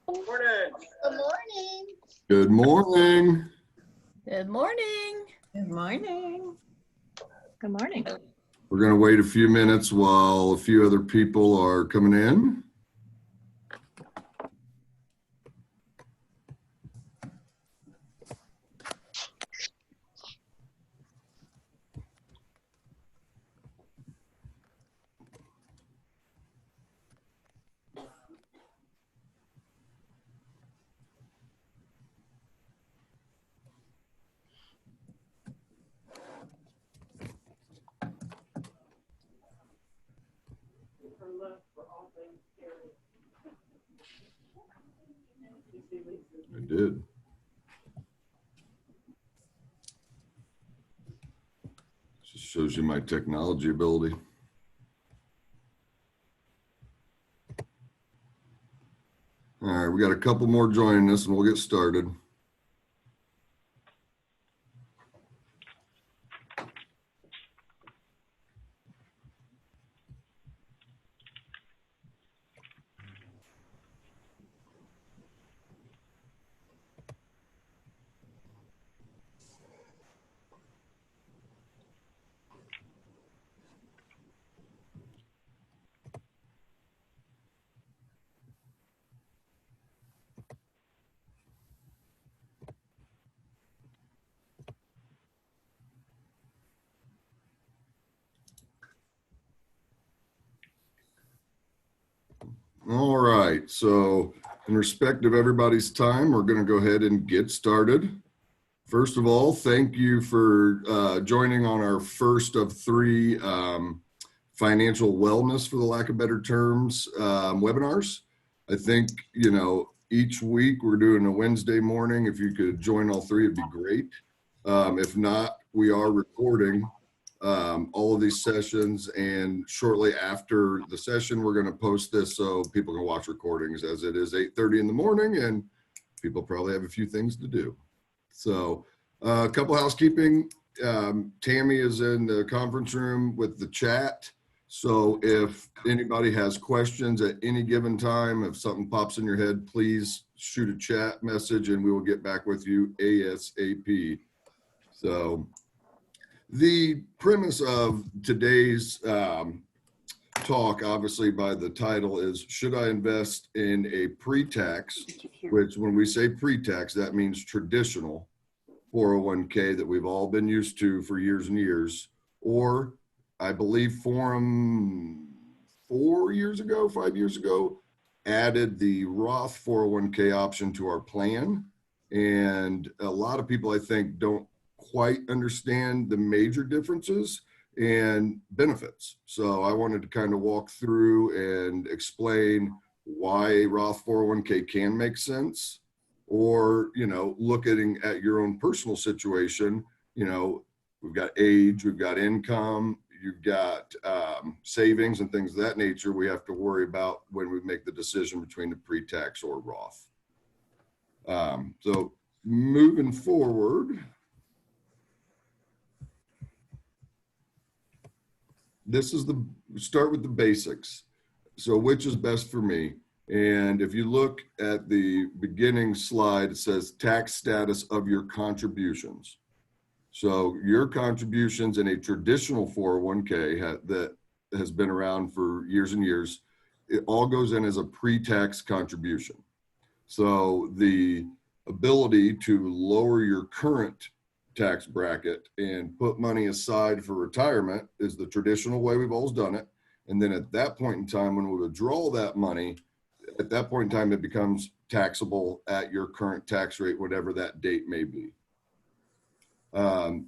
Morning. Good morning. Good morning. Good morning. Good morning. Good morning. We're going to wait a few minutes while a few other people are coming in. I did. Just shows you my technology ability. All right, we got a couple more joining us and we'll get started. All right, so in respect of everybody's time, we're going to go ahead and get started. First of all, thank you for joining on our first of three financial wellness, for the lack of better terms, webinars. I think, each week we're doing a Wednesday morning. If you could join all three, it'd be great. If not, we are recording all of these sessions, and shortly after the session, we're going to post this so people can watch recordings, as it is 8:30 in the morning and people probably have a few things to do. So a couple housekeeping. Tammy is in the conference room with the chat. So if anybody has questions at any given time, if something pops in your head, please shoot a chat message and we will get back with you ASAP. So the premise of today's talk, obviously by the title, is should I invest in a pre-tax, which when we say pre-tax, that means traditional 401k that we've all been used to for years and years, or I believe Forum 5 years ago, added the Roth 401k option to our plan. And a lot of people, I think, don't quite understand the major differences and benefits. So I wanted to kind of walk through and explain why Roth 401k can make sense, or, looking at your own personal situation. We've got age, we've got income, you've got savings and things of that nature we have to worry about when we make the decision between the pre-tax or Roth. So moving forward, start with the basics. So which is best for me? And if you look at the beginning slide, it says tax status of your contributions. So your contributions in a traditional 401k that has been around for years and years, it all goes in as a pre-tax contribution. So the ability to lower your current tax bracket and put money aside for retirement is the traditional way we've always done it. And then at that point in time, when we withdraw that money, at that point in time, it becomes taxable at your current tax rate, whatever that date may be.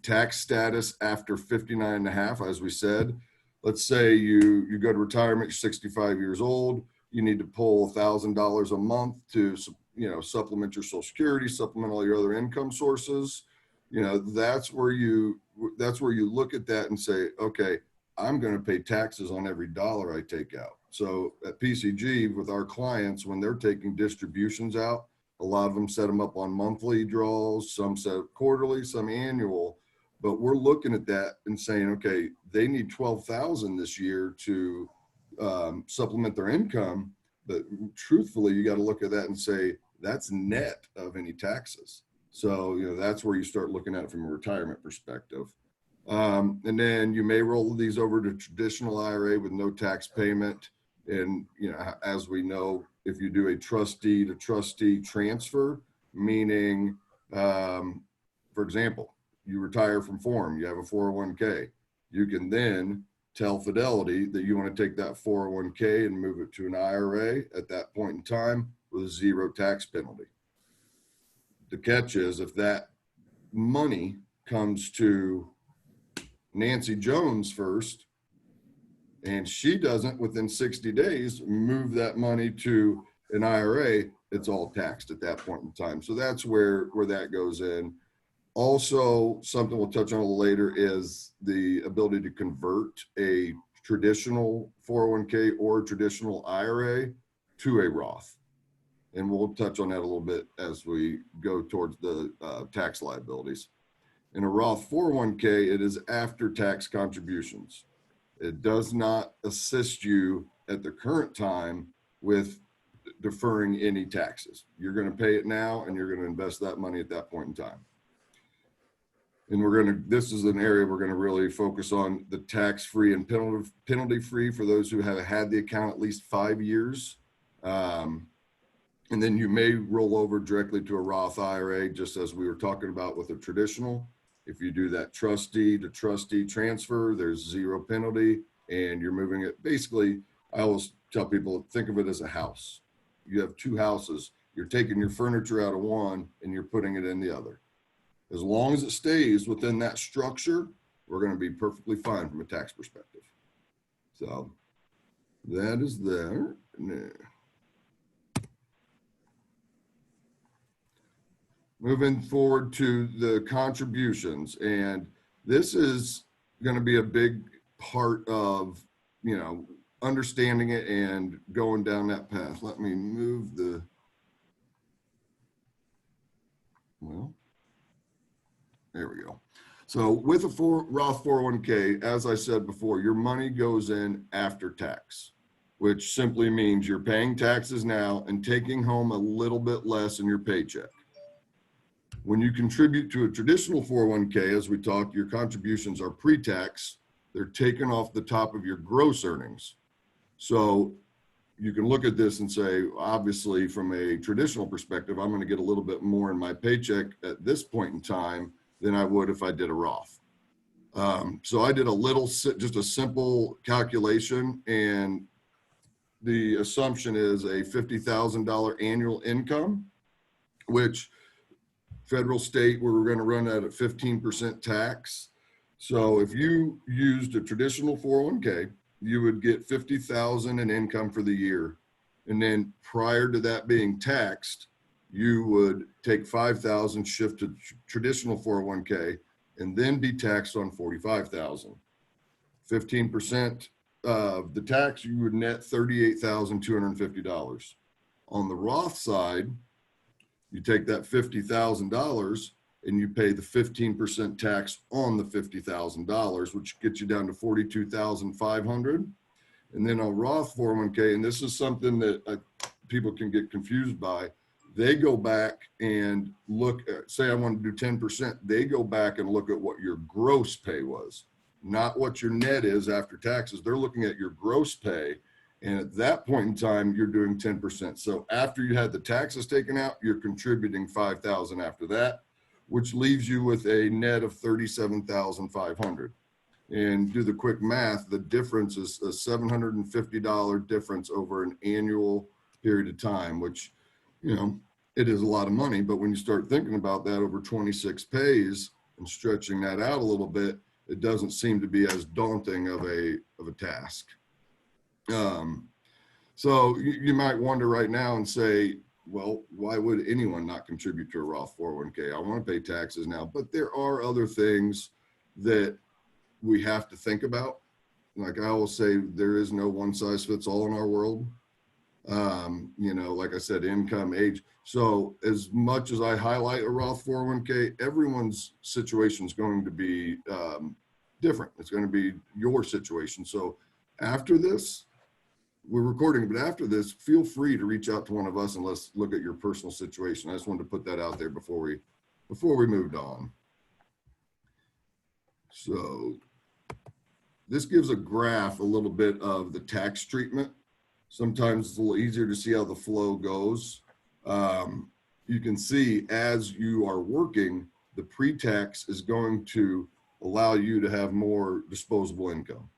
Tax status after 59 and a half, as we said. Let's say you go to retirement, you're 65 years old, you need to pull $1,000 a month to supplement your Social Security, supplement all your other income sources. That's where you look at that and say, okay, I'm going to pay taxes on every dollar I take out. So at PCG, with our clients, when they're taking distributions out, a lot of them set them up on monthly draws, some set up quarterly, some annual. But we're looking at that and saying, okay, they need $12,000 this year to supplement their income. but truthfully, you got to look at that and say, that's net of any taxes. So, that's where you start looking at it from a retirement perspective. And then you may roll these over to traditional IRA with no tax payment. And, as we know, if you do a trustee to trustee transfer, meaning, for example, you retire from Forum, you have a 401k, you can then tell Fidelity that you want to take that 401k and move it to an IRA at that point in time with a zero tax penalty. The catch is if that money comes to Nancy Jones first, and she doesn't within 60 days move that money to an IRA, it's all taxed at that point in time. So that's where that goes in. Also, something we'll touch on a little later is the ability to convert a traditional 401k or traditional IRA to a Roth. And we'll touch on that a little bit as we go towards the tax liabilities. In a Roth 401k, it is after tax contributions. It does not assist you at the current time with deferring any taxes. You're going to pay it now and you're going to invest that money at that point in time. And this is an area we're going to really focus on the tax-free and penalty-free for those who have had the account at least 5 years. And then you may roll over directly to a Roth IRA, just as we were talking about with a traditional. If you do that trustee to trustee transfer, there's zero penalty and you're moving it. Basically, I always tell people, think of it as a house. You have two houses. You're taking your furniture out of one and you're putting it in the other. As long as it stays within that structure, we're going to be perfectly fine from a tax perspective. So that is there. Moving forward to the contributions, and this is going to be a big part of, understanding it and going down that path. Let me move there we go. So with a Roth 401k, as I said before, your money goes in after tax, which simply means you're paying taxes now and taking home a little bit less in your paycheck. When you contribute to a traditional 401k, as we talked, your contributions are pre-tax. They're taken off the top of your gross earnings. So you can look at this and say, obviously, from a traditional perspective, I'm going to get a little bit more in my paycheck at this point in time than I would if I did a Roth. So I did just a simple calculation, and the assumption is a $50,000 annual income, which federal, state, where we're going to run that at 15% tax. So if you used a traditional 401k, you would get $50,000 in income for the year. And then prior to that being taxed, you would take $5,000, shift to traditional 401k, and then be taxed on $45,000. 15% of the tax, you would net $38,250. On the Roth side, you take that $50,000 and you pay the 15% tax on the $50,000, which gets you down to $42,500. And then on Roth 401k, and this is something that people can get confused by, they go back and look at, say I want to do 10%, they go back and look at what your gross pay was, not what your net is after taxes. They're looking at your gross pay. And at that point in time, you're doing 10%. So after you had the taxes taken out, you're contributing $5,000 after that, which leaves you with a net of $37,500. And do the quick math, the difference is a $750 difference over an annual period of time, which, it is a lot of money. But when you start thinking about that over 26 pays and stretching that out a little bit, it doesn't seem to be as daunting of a task. So you might wonder right now and say, well, why would anyone not contribute to a Roth 401k? I want to pay taxes now, but there are other things that we have to think about. Like I always say, there is no one size fits all in our world. Like I said, income, age. So as much as I highlight a Roth 401k, everyone's situation is going to be different. It's going to be your situation. So after this, we're recording, but after this, feel free to reach out to one of us and let's look at your personal situation. I just wanted to put that out there before we moved on. So this gives a graph, a little bit of the tax treatment. Sometimes it's a little easier to see how the flow goes. You can see as you are working, the pre-tax is going to allow you to have more disposable income.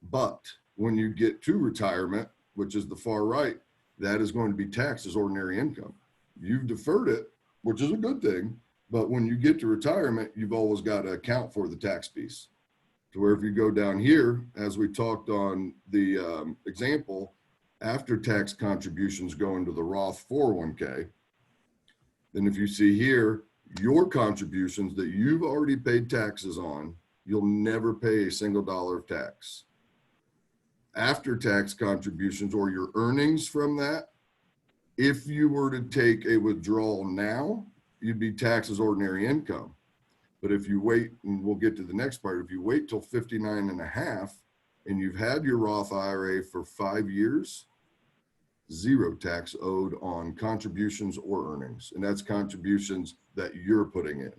But when you get to retirement, which is the far right, that is going to be taxed as ordinary income. You've deferred it, which is a good thing, but when you get to retirement, you've always got to account for the tax piece. To where if you go down here, as we talked on the example, after tax contributions go into the Roth 401k, then if you see here, your contributions that you've already paid taxes on, you'll never pay a single dollar of tax. After tax contributions or your earnings from that, if you were to take a withdrawal now, you'd be taxed as ordinary income. But if you wait, and we'll get to the next part, if you wait till 59 and a half and you've had your Roth IRA for 5 years, zero tax owed on contributions or earnings. And that's contributions that you're putting in.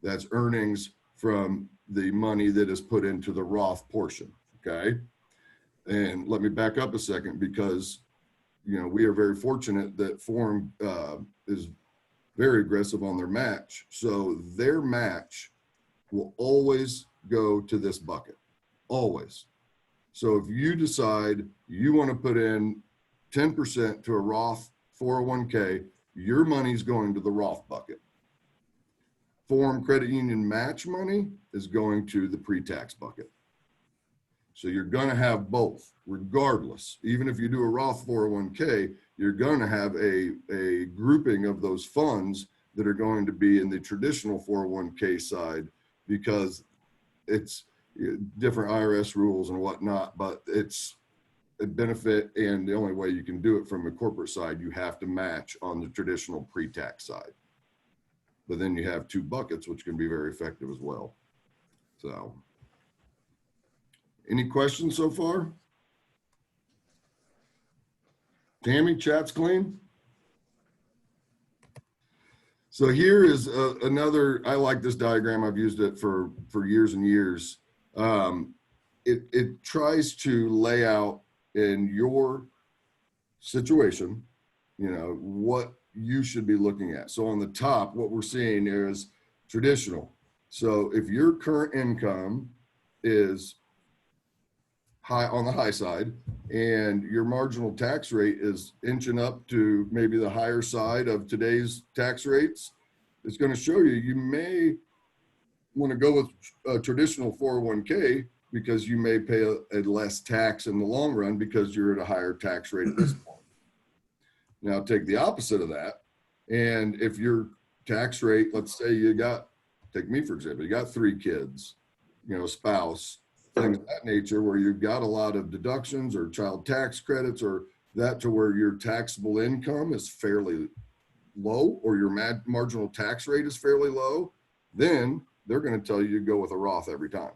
That's earnings from the money that is put into the Roth portion, okay? And let me back up a second because, you know, we are very fortunate that Forum is very aggressive on their match. So their match will always go to this bucket, always. So if you decide you want to put in 10% to a Roth 401k, your money's going to the Roth bucket. Forum Credit Union match money is going to the pre-tax bucket. So you're going to have both, regardless. Even if you do a Roth 401k, you're going to have a grouping of those funds that are going to be in the traditional 401k side because it's different IRS rules and whatnot, but it's a benefit, and the only way you can do it from a corporate side, you have to match on the traditional pre-tax side. But then you have two buckets, which can be very effective as well. So, any questions so far? Tammy, chat's clean? So here is another, I like this diagram. I've used it for years and years. It tries to lay out in your situation, you know, what you should be looking at. So on the top, what we're seeing is traditional. So if your current income is high on the high side and your marginal tax rate is inching up to maybe the higher side of today's tax rates, it's going to show you may want to go with a traditional 401k because you may pay a less tax in the long run because you're at a higher tax rate at this point. Now take the opposite of that. And if your tax rate, let's say you got, take me for example, you got 3 kids, you know, spouse, things of that nature where you've got a lot of deductions or child tax credits or that to where your taxable income is fairly low or your marginal tax rate is fairly low, then they're going to tell you to go with a Roth every time.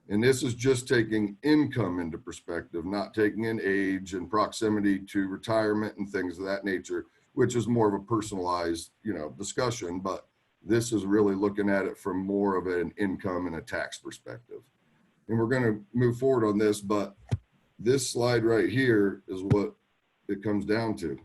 And this is just taking income into perspective, not taking in age and proximity to retirement and things of that nature, which is more of a personalized, you know, discussion. But this is really looking at it from more of an income and a tax perspective. And we're going to move forward on this, but this slide right here is what it comes down to.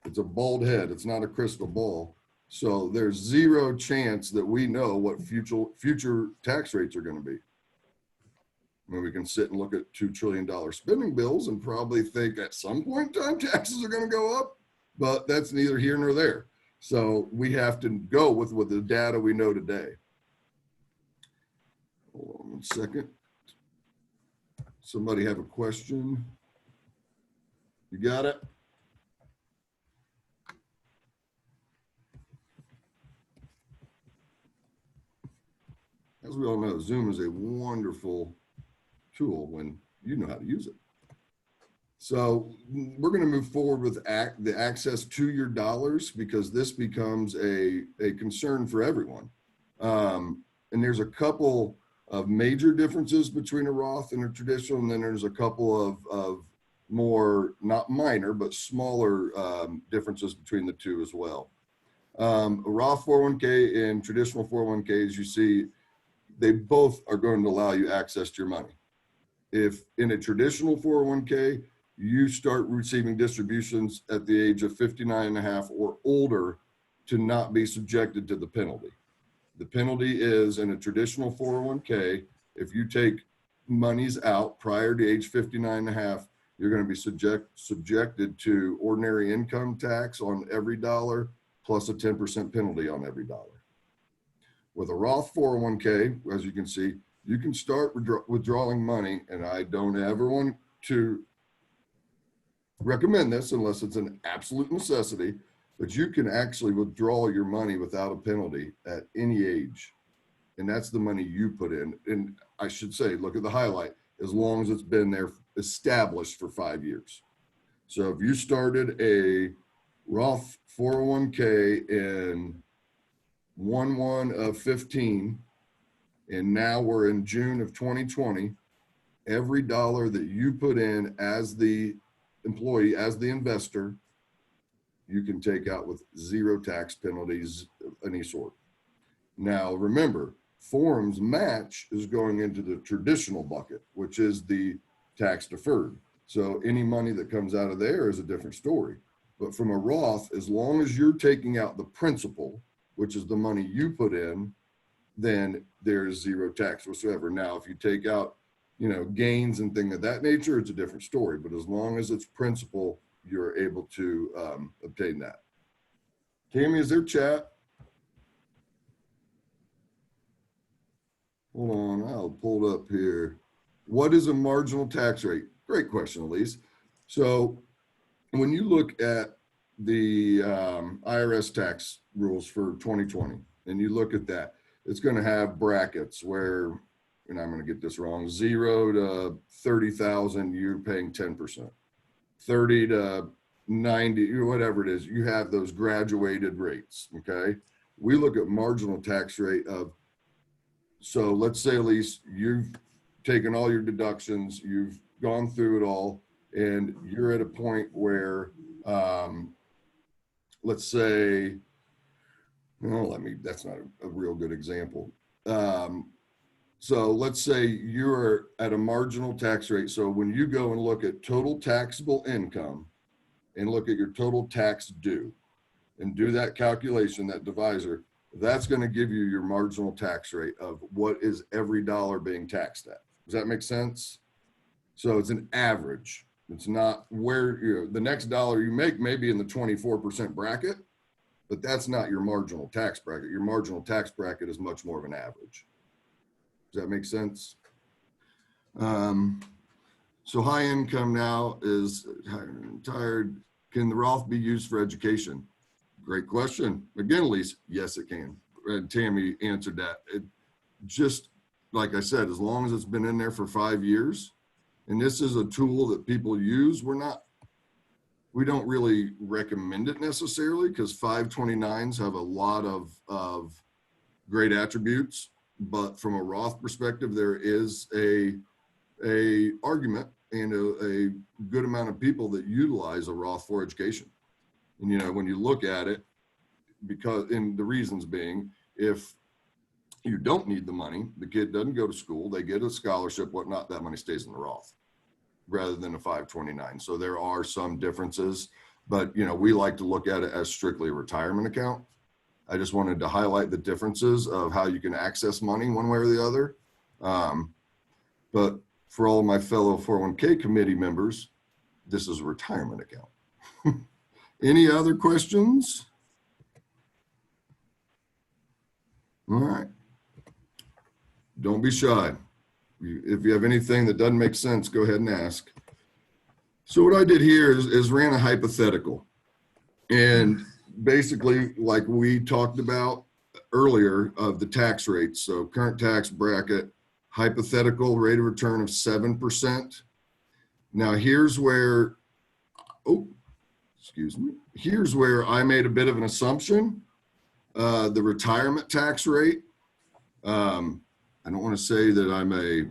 It's a bald head. It's not a crystal ball. So there's zero chance that we know what future tax rates are going to be. I mean, we can sit and look at $2 trillion spending bills and probably think at some point in time taxes are going to go up, but that's neither here nor there. So we have to go with the data we know today. Hold on 1 second. Somebody have a question? You got it? As we all know, Zoom is a wonderful tool when you know how to use it. So we're going to move forward with the access to your dollars because this becomes a concern for everyone. And there's a couple of major differences between a Roth and a traditional, and then there's a couple of more, not minor, but smaller differences between the two as well. A Roth 401k and traditional 401ks, you see, they both are going to allow you access to your money. If in a traditional 401k, you start receiving distributions at the age of 59 and a half or older to not be subjected to the penalty. The penalty is in a traditional 401k, if you take monies out prior to age 59 and a half, you're going to be subjected to ordinary income tax on every dollar plus a 10% penalty on every dollar. With a Roth 401k, as you can see, you can start withdrawing money, and I don't ever want to recommend this unless it's an absolute necessity, but you can actually withdraw your money without a penalty at any age. And that's the money you put in. And I should say, look at the highlight, as long as it's been there established for 5 years. So if you started a Roth 401k in 1/1 of 15, and now we're in June of 2020, every dollar that you put in as the employee, as the investor, you can take out with zero tax penalties of any sort. Now, remember, forums match is going into the traditional bucket, which is the tax deferred. So any money that comes out of there is a different story. But from a Roth, as long as you're taking out the principal, which is the money you put in, then there's zero tax whatsoever. Now, if you take out, gains and things of that nature, it's a different story. But as long as it's principal, you're able to obtain that. Tammy, is there chat? Hold on, I'll pull it up here. What is a marginal tax rate? Great question, Elise. So when you look at the IRS tax rules for 2020, and you look at that, it's going to have brackets where, and I'm going to get this wrong, 0 to 30,000, you're paying 10%. 30 to 90, whatever it is, you have those graduated rates, okay? We look at marginal tax rate of, so let's say, Elise, you've taken all your deductions, you've gone through it all, and you're at a point where, let's say, that's not a real good example. So let's say you're at a marginal tax rate. So when you go and look at total taxable income and look at your total tax due and do that calculation, that divisor, that's going to give you your marginal tax rate of what is every dollar being taxed at. Does that make sense? So it's an average. It's not where the next dollar you make may be in the 24% bracket, but that's not your marginal tax bracket. Your marginal tax bracket is much more of an average. Does that make sense? So high income now is tired. Can the Roth be used for education? Great question. Again, Elise, yes, it can. And Tammy answered that. It just, like I said, as long as it's been in there for 5 years, and this is a tool that people use, we don't really recommend it necessarily because 529s have a lot of great attributes. But from a Roth perspective, there is a argument and a good amount of people that utilize a Roth for education. And when you look at it, because in the reasons being, if you don't need the money, the kid doesn't go to school, they get a scholarship, whatnot, that money stays in the Roth rather than a 529. So there are some differences, but we like to look at it as strictly a retirement account. I just wanted to highlight the differences of how you can access money one way or the other. But for all of my fellow 401k committee members, this is a retirement account. Any other questions? All right. Don't be shy. If you have anything that doesn't make sense, go ahead and ask. So what I did here is ran a hypothetical. And basically, like we talked about earlier, of the tax rates. So current tax bracket, hypothetical rate of return of 7%. Now here's where, here's where I made a bit of an assumption. The retirement tax rate, I I don't want to say that I'm a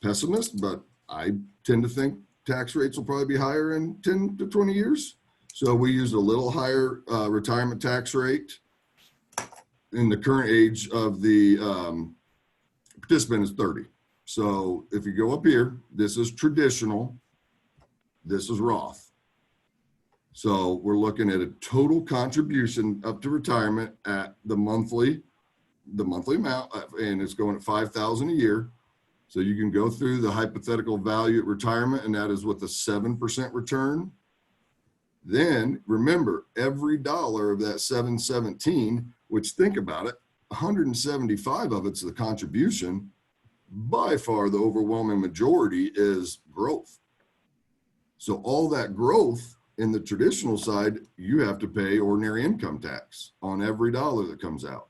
pessimist, but I tend to think tax rates will probably be higher in 10 to 20 years. So we use a little higher retirement tax rate. In the current age of the participant is 30. So if you go up here, this is traditional, this is Roth. So we're looking at a total contribution up to retirement at the monthly amount, and it's going at 5,000 a year. So you can go through the hypothetical value at retirement, and that is with a 7% return. Then remember, every dollar of that 717, which think about it, 175 of it's the contribution. By far the overwhelming majority is growth. So all that growth in the traditional side, you have to pay ordinary income tax on every dollar that comes out.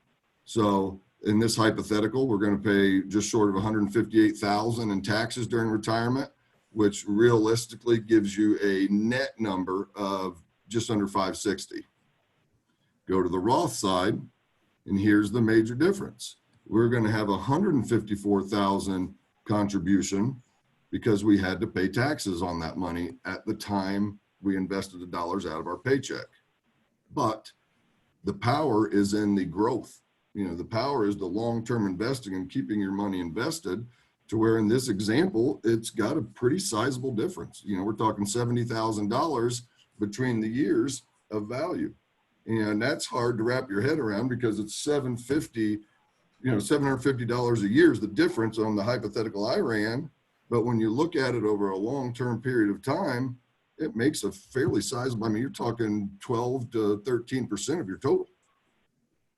So in this hypothetical, we're going to pay just short of 158,000 in taxes during retirement, which realistically gives you a net number of just under 560. Go to the Roth side, and here's the major difference. We're going to have 154,000 contribution because we had to pay taxes on that money at the time we invested the dollars out of our paycheck. But the power is in the growth. The power is the long-term investing and keeping your money invested, to where in this example, it's got a pretty sizable difference. We're talking $70,000 between the years of value. And that's hard to wrap your head around because it's $750 a year is the difference on the hypothetical I ran. But when you look at it over a long-term period of time, it makes a fairly sizable, you're talking 12 to 13% of your total.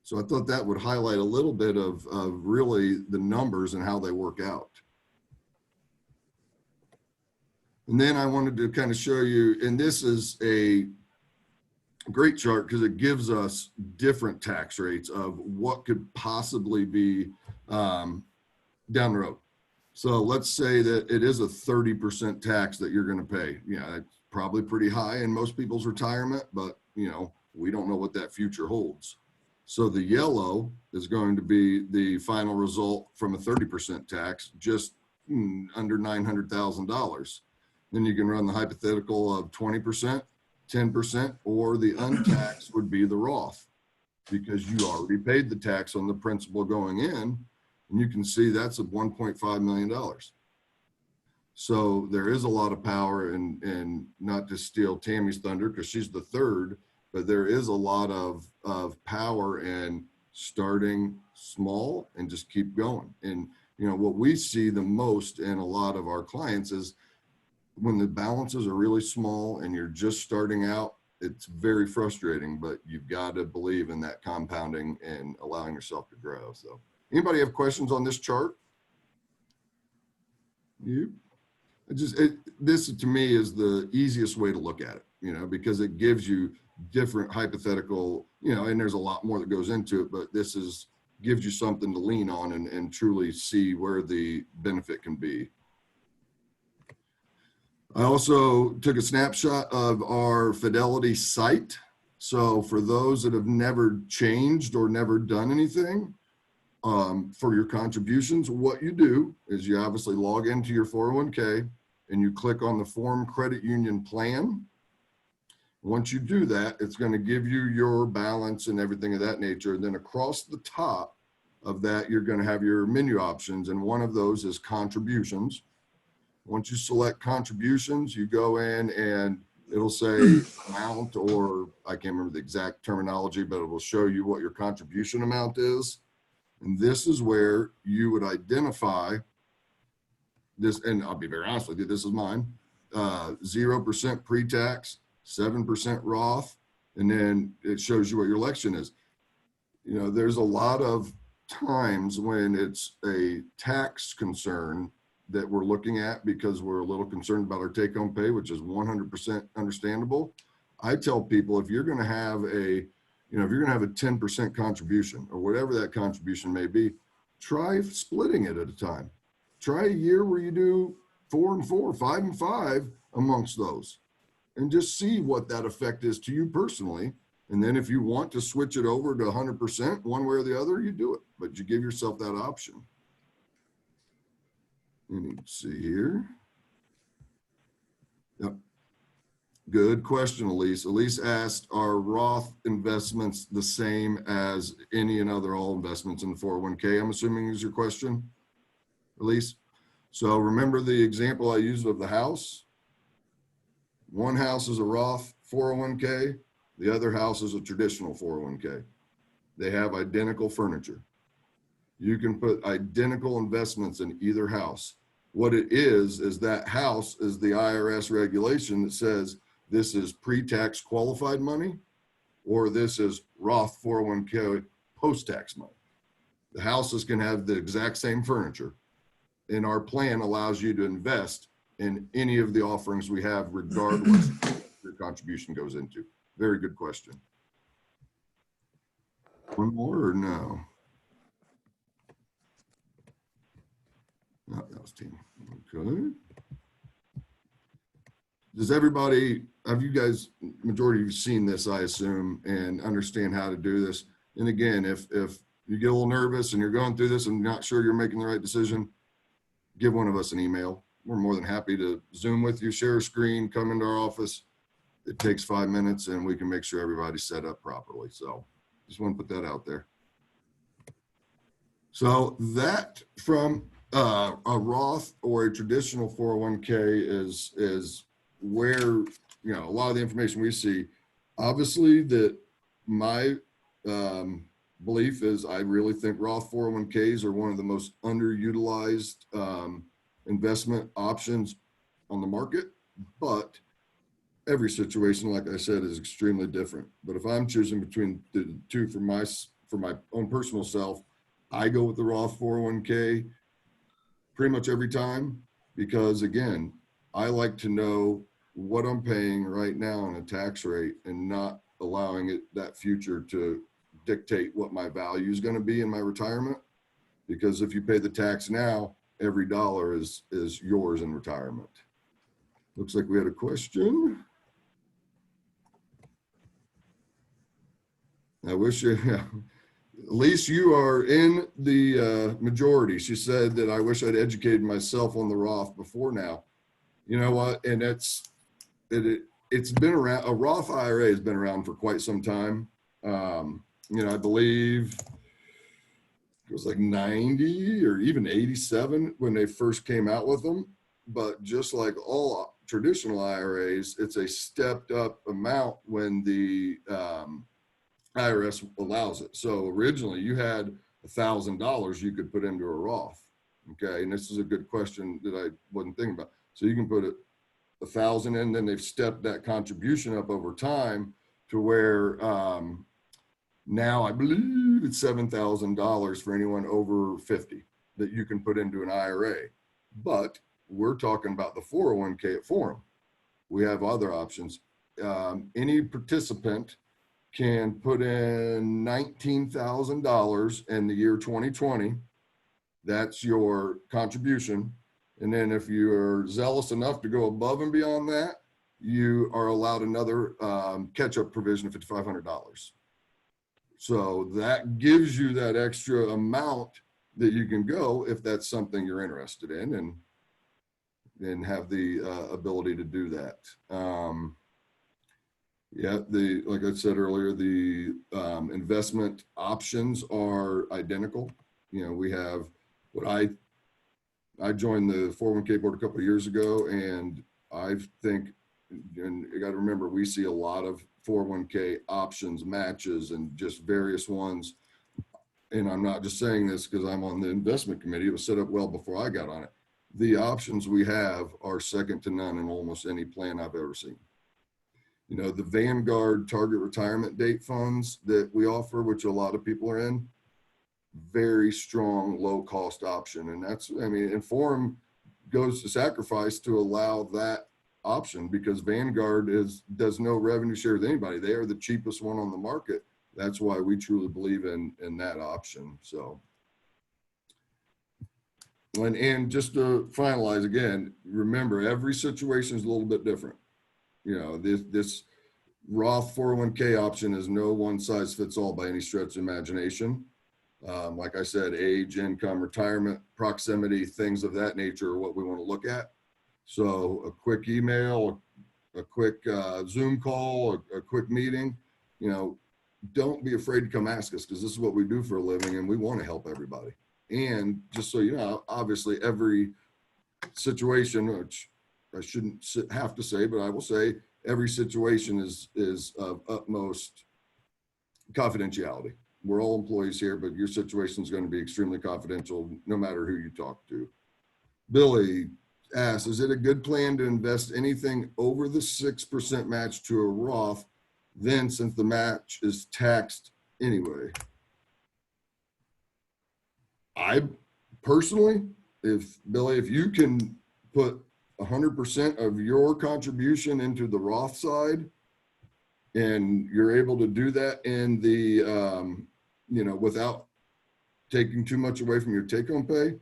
So I thought that would highlight a little bit of really the numbers and how they work out. And then I wanted to kind of show you, and this is a great chart because it gives us different tax rates of what could possibly be down the road. So let's say that it is a 30% tax that you're going to pay. It's probably pretty high in most people's retirement, but we don't know what that future holds. So the yellow is going to be the final result from a 30% tax, just under $900,000. Then you can run the hypothetical of 20%, 10%, or the untaxed would be the Roth, because you already paid the tax on the principal going in, and you can see that's at $1.5 million. So there is a lot of power, and not to steal Tammy's thunder because she's the third, but there is a lot of power in starting small and just keep going. And what we see the most in a lot of our clients is when the balances are really small and you're just starting out, it's very frustrating, but you've got to believe in that compounding and allowing yourself to grow. So anybody have questions on this chart? This to me is the easiest way to look at it, because it gives you different hypothetical, and there's a lot more that goes into it, but this gives you something to lean on and truly see where the benefit can be. I also took a snapshot of our Fidelity site. So for those that have never changed or never done anything for your contributions, what you do is you obviously log into your 401k and you click on the Form Credit Union Plan. Once you do that, it's going to give you your balance and everything of that nature. And then across the top of that, you're going to have your menu options. And one of those is contributions. Once you select contributions, you go in and it'll say amount, or I can't remember the exact terminology, but it will show you what your contribution amount is. And this is where you would identify this. And I'll be very honest with you, this is mine, 0% pre-tax, 7% Roth, and then it shows you what your election is. There's a lot of times when it's a tax concern that we're looking at because we're a little concerned about our take-home pay, which is 100% understandable. I tell people, if you're going to have a 10% contribution or whatever that contribution may be, try splitting it at a time. Try a year where you do 4 and 4, 5 and 5 amongst those, and just see what that effect is to you personally. And then if you want to switch it over to 100% one way or the other, you do it, but you give yourself that option. Let me see here. Yep. Good question, Elise. Elise asked, are Roth investments the same as any and other all investments in the 401k? I'm assuming is your question, Elise. So remember the example I used of the house? One house is a Roth 401k. The other house is a traditional 401k. They have identical furniture. You can put identical investments in either house. What it is that house is the IRS regulation that says this is pre-tax qualified money, or this is Roth 401k post-tax money. The houses can have the exact same furniture, and our plan allows you to invest in any of the offerings we have, regardless of what your contribution goes into. Very good question. One more or no? No, that was team. Okay. Does everybody, have you guys, majority of you seen this, I assume, and understand how to do this? And again, if you get a little nervous and you're going through this and not sure you're making the right decision, give one of us an email. We're more than happy to Zoom with you, share a screen, come into our office. It takes 5 minutes and we can make sure everybody's set up properly. So just want to put that out there. So that from a Roth or a traditional 401k is where, you know, a lot of the information we see. Obviously, that my belief is I really think Roth 401ks are one of the most underutilized investment options on the market, but every situation, like I said, is extremely different. But if I'm choosing between the two for my own personal self, I go with the Roth 401k pretty much every time, because again, I like to know what I'm paying right now on a tax rate and not allowing it that future to dictate what my value is going to be in my retirement. Because if you pay the tax now, every dollar is yours in retirement. Looks like we had a question. I wish you, yeah. At least you are in the majority. She said that I wish I'd educated myself on the Roth before now. You know what? And it's been around. A Roth IRA has been around for quite some time. You know, I believe it was like 90 or even 87 when they first came out with them. But just like all traditional IRAs, it's a stepped up amount when the IRS allows it. So originally you had $1,000 you could put into a Roth. Okay. And this is a good question that I wasn't thinking about. So you can put it 1,000 in, then they've stepped that contribution up over time to where now I believe it's $7,000 for anyone over 50 that you can put into an IRA. But we're talking about the 401k at Forum. We have other options. Any participant can put in $19,000 in the year 2020. That's your contribution. And then if you are zealous enough to go above and beyond that, you are allowed another catch-up provision of $5,500. So that gives you that extra amount that you can go if that's something you're interested in and have the ability to do that. Yeah, like I said earlier, the investment options are identical. You know, we have what I joined the 401k board a couple of years ago, and I think, and you got to remember, we see a lot of 401k options, matches, and just various ones. And I'm not just saying this because I'm on the investment committee. It was set up well before I got on it. The options we have are second to none in almost any plan I've ever seen. You know, the Vanguard target retirement date funds that we offer, which a lot of people are in, very strong, low cost option. And that's, I mean, and Forum goes to sacrifice to allow that option because Vanguard does no revenue share with anybody. They are the cheapest one on the market. That's why we truly believe in that option. So, and just to finalize again, remember every situation is a little bit different. You know, this Roth 401k option is no one size fits all by any stretch of imagination. Like I said, age, income, retirement, proximity, things of that nature are what we want to look at. So a quick email, a quick Zoom call, a quick meeting, don't be afraid to come ask us, because this is what we do for a living and we want to help everybody. And just so you know, obviously every situation, which I shouldn't have to say, but I will say every situation is of utmost confidentiality. We're all employees here, but your situation is going to be extremely confidential no matter who you talk to. Billy asks, is it a good plan to invest anything over the 6% match to a Roth, then since the match is taxed anyway? I personally, if you can put 100% of your contribution into the Roth side, and you're able to do that in the, without taking too much away from your take-home pay,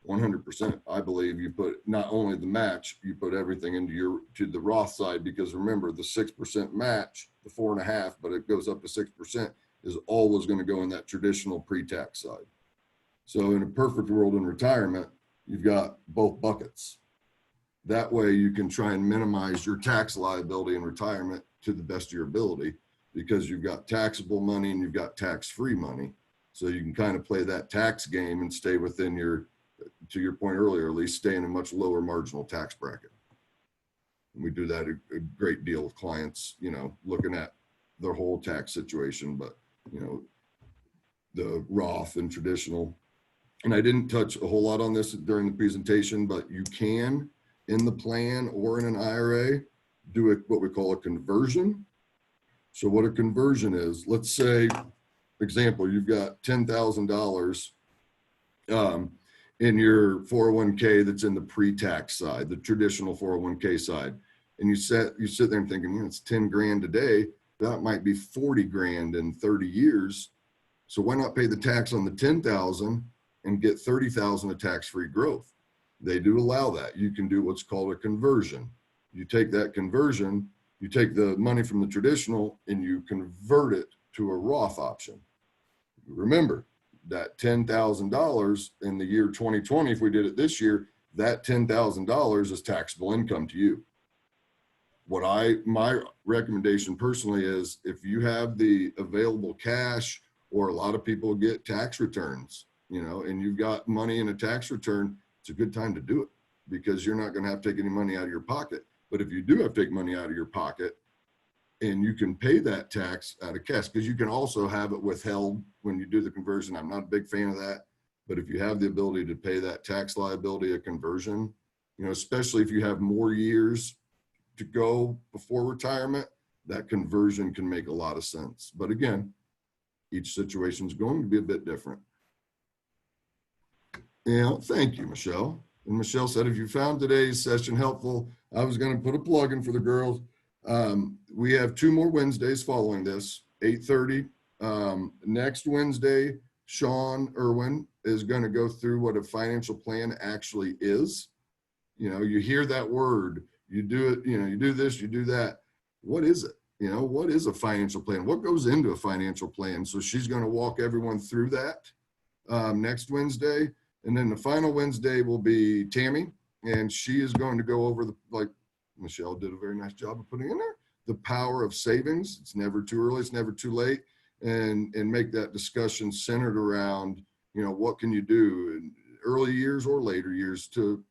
100%. I believe you put not only the match, you put everything into the Roth side, because remember the 6% match, the 4.5%, but it goes up to 6%, is always going to go in that traditional pre-tax side. So in a perfect world in retirement, you've got both buckets. That way you can try and minimize your tax liability in retirement to the best of your ability, because you've got taxable money and you've got tax-free money. So you can kind of play that tax game and stay within to your point earlier, at least stay in a much lower marginal tax bracket. And we do that a great deal with clients, looking at their whole tax situation, but the Roth and traditional. And I didn't touch a whole lot on this during the presentation, but you can, in the plan or in an IRA, do what we call a conversion. So what a conversion is, let's say, example, you've got $10,000 in your 401k that's in the pre-tax side, the traditional 401k side. And you sit there and thinking, it's 10 grand today, that might be 40 grand in 30 years. So why not pay the tax on the 10,000 and get 30,000 of tax-free growth? They do allow that. You can do what's called a conversion. You take that conversion, you take the money from the traditional and you convert it to a Roth option. Remember that $10,000 in the year 2020, if we did it this year, that $10,000 is taxable income to you. My recommendation personally is, if you have the available cash, or a lot of people get tax returns, and you've got money in a tax return, it's a good time to do it, because you're not going to have to take any money out of your pocket. But if you do have to take money out of your pocket, and you can pay that tax out of cash, because you can also have it withheld when you do the conversion. I'm not a big fan of that, but if you have the ability to pay that tax liability a conversion, especially if you have more years to go before retirement, that conversion can make a lot of sense. But again, each situation is going to be a bit different. Thank you, Michelle. And Michelle said, if you found today's session helpful, I was going to put a plug in for the girls. We have 2 more Wednesdays following this, 8:30. Next Wednesday, Sean Irwin is going to go through what a financial plan actually is. You hear that word, you do it, you do this, you do that. What is it? What is a financial plan? What goes into a financial plan? So she's going to walk everyone through that next Wednesday. And then the final Wednesday will be Tammy, and she is going to go over like Michelle did a very nice job of putting in there, the power of savings. It's never too early, it's never too late, and make that discussion centered around, what can you do in early years or later years to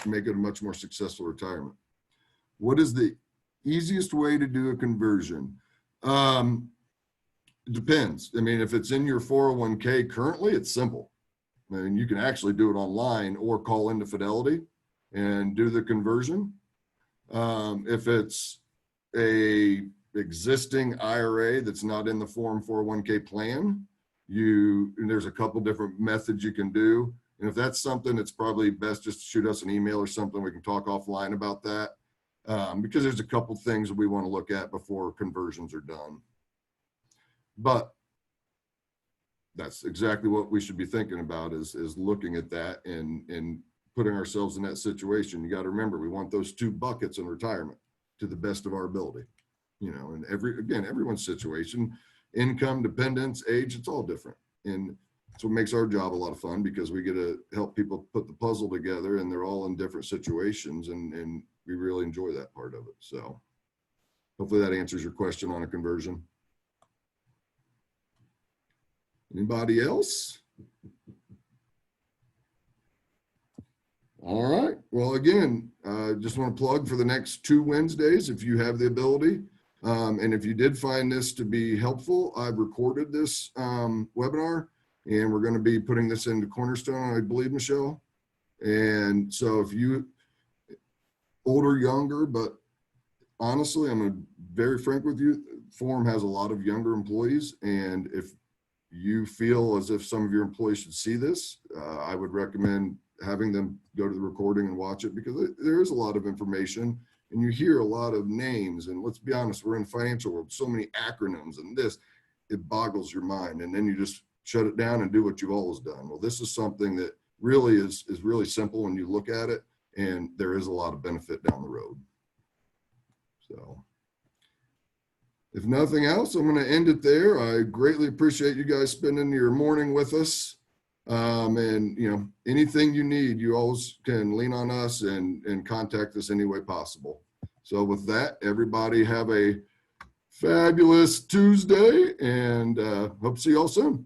make it a much more successful retirement. What is the easiest way to do a conversion? It depends. I mean, if it's in your 401k currently, it's simple. I mean, you can actually do it online or call into Fidelity and do the conversion. If it's a existing IRA that's not in the Form 401k plan, there's a couple different methods you can do. And if that's something, it's probably best just to shoot us an email or something. We can talk offline about that, because there's a couple things that we want to look at before conversions are done. But that's exactly what we should be thinking about, is looking at that and putting ourselves in that situation. You got to remember, we want those 2 buckets in retirement to the best of our ability. And everyone's situation, income, dependence, age, it's all different. And That's what makes our job a lot of fun, because we get to help people put the puzzle together, and they're all in different situations, and we really enjoy that part of it. So hopefully that answers your question on a conversion. Anybody else? All right. Well, again, just want to plug for the next 2 Wednesdays, if you have the ability. And if you did find this to be helpful, I've recorded this webinar, and we're going to be putting this into Cornerstone, I believe, Michelle. And so if you, old or younger, but honestly, I'm going to be very frank with you, Forum has a lot of younger employees, and if you feel as if some of your employees should see this, I would recommend having them go to the recording and watch it, because there is a lot of information, and you hear a lot of names, and let's be honest, we're in the financial world, so many acronyms and this, it boggles your mind, and then you just shut it down and do what you've always done. Well, this is something that really is really simple when you look at it, and there is a lot of benefit down the road. So if nothing else, I'm going to end it there. I greatly appreciate you guys spending your morning with us. And you know, anything you need, you always can lean on us and contact us any way possible. So with that, everybody have a fabulous Tuesday, and hope to see you all soon.